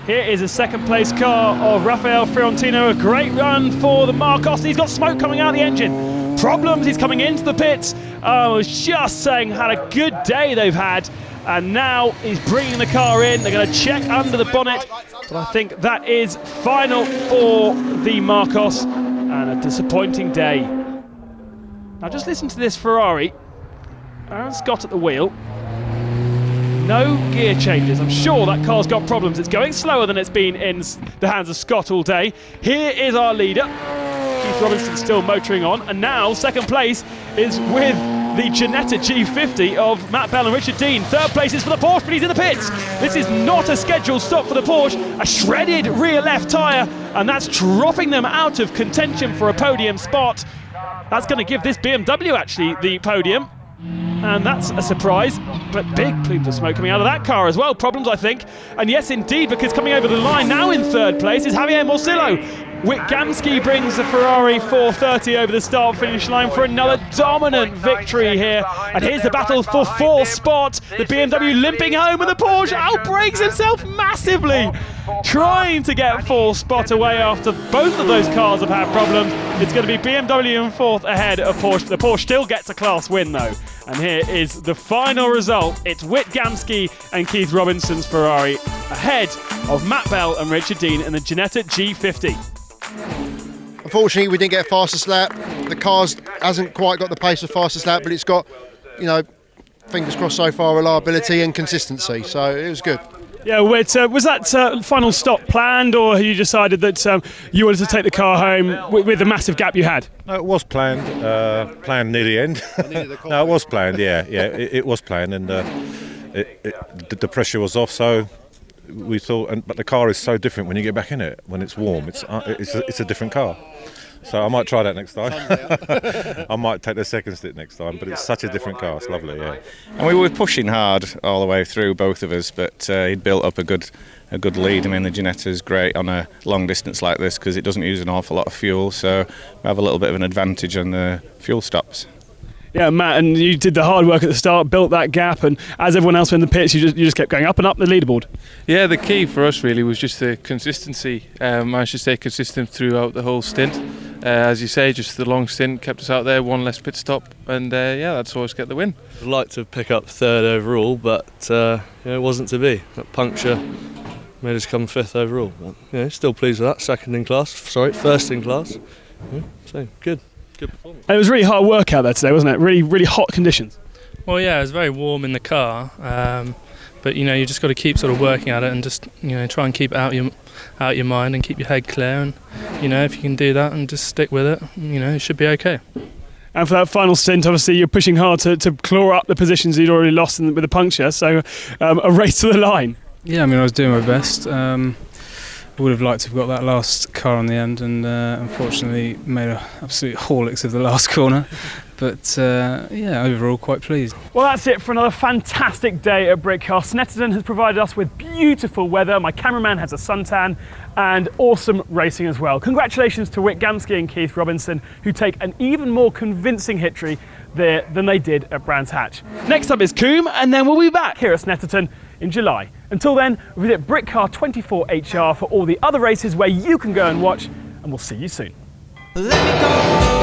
Here is a second place car of Rafael Fiorentino. A great run for the Marcos. He's got smoke coming out of the engine. Problems, he's coming into the pits. I was just saying, had a good day they've had. And now he's bringing the car in. They're going to check under the bonnet. But I think that is final for the Marcos. And a disappointing day. Now just listen to this Ferrari. Aaron Scott at the wheel. No gear changes. I'm sure that car's got problems. It's going slower than it's been in the hands of Scott all day. Here is our leader. Keith Robinson still motoring on. And now second place is with the Ginetta G50 of Matt Bell and Richard Dean. Third place is for the Porsche, but he's in the pits. This is not a scheduled stop for the Porsche. A shredded rear left tyre, and that's dropping them out of contention for a podium spot. That's going to give this BMW actually the podium. And that's a surprise, but big plumes of smoke coming out of that car as well. Problems, I think. And yes, indeed, because coming over the line now in third place is Javier Morcillo. Wick Gamsky brings the Ferrari 430 over the start-finish line for another dominant victory here. And here's the battle for fourth spot. The BMW limping home, and the Porsche outbrakes himself massively, trying to get fourth spot away after both of those cars have had problems. It's going to be BMW in fourth ahead of Porsche. The Porsche still gets a class win though. And here is the final result. It's Wick Gamsky and Keith Robinson's Ferrari ahead of Matt Bell and Richard Dean in the Ginetta G50. Unfortunately, we didn't get a fastest lap. The car hasn't quite got the pace of fastest lap, but it's got, you know, fingers crossed so far, reliability and consistency. So it was good. Yeah, was that final stop planned, or you decided that you wanted to take the car home with the massive gap you had? No, it was planned. Planned near the end. No, it was planned. Yeah, it was planned, and the pressure was off. So we thought, but the car is so different when you get back in it. When it's warm, it's a different car. So I might try that next time. I might take the second stick next time, but it's such a different car. It's lovely, yeah. And we were pushing hard all the way through, both of us, but he'd built up a good lead. I mean, the Ginetta's great on a long distance like this because it doesn't use an awful lot of fuel, so we have a little bit of an advantage on the fuel stops. Yeah, Matt, and you did the hard work at the start, built that gap, and as everyone else went in the pits, you just kept going up and up the leaderboard. Yeah, the key for us really was just the consistency. Managed to stay consistent throughout the whole stint. As you say, just the long stint kept us out there, one less pit stop, and that's always get the win. I'd like to pick up third overall, but it wasn't to be. That puncture made us come fifth overall. But, still pleased with that. First in class. So good performance. And it was really hard work out there today, wasn't it? Really, really hot conditions. Well, yeah, it was very warm in the car, but you just got to keep sort of working at it and just try and keep it out your mind and keep your head clear. And if you can do that and just stick with it, it should be okay. And for that final stint, obviously you're pushing hard to claw up the positions you'd already lost with the puncture. So a race to the line. Yeah, I mean, I was doing my best. Would have liked to have got that last car on the end, and unfortunately made an absolute horlicks of the last corner. But overall quite pleased. Well, that's it for another fantastic day at Britcar. Snetterton has provided us with beautiful weather. My cameraman has a suntan and awesome racing as well. Congratulations to Wick Gamsky and Keith Robinson, who take an even more convincing victory there than they did at Brands Hatch. Next up is Coombe, and then we'll be back here at Snetterton in July. Until then, visit Britcar 24HR for all the other races where you can go and watch, and we'll see you soon. Let me go.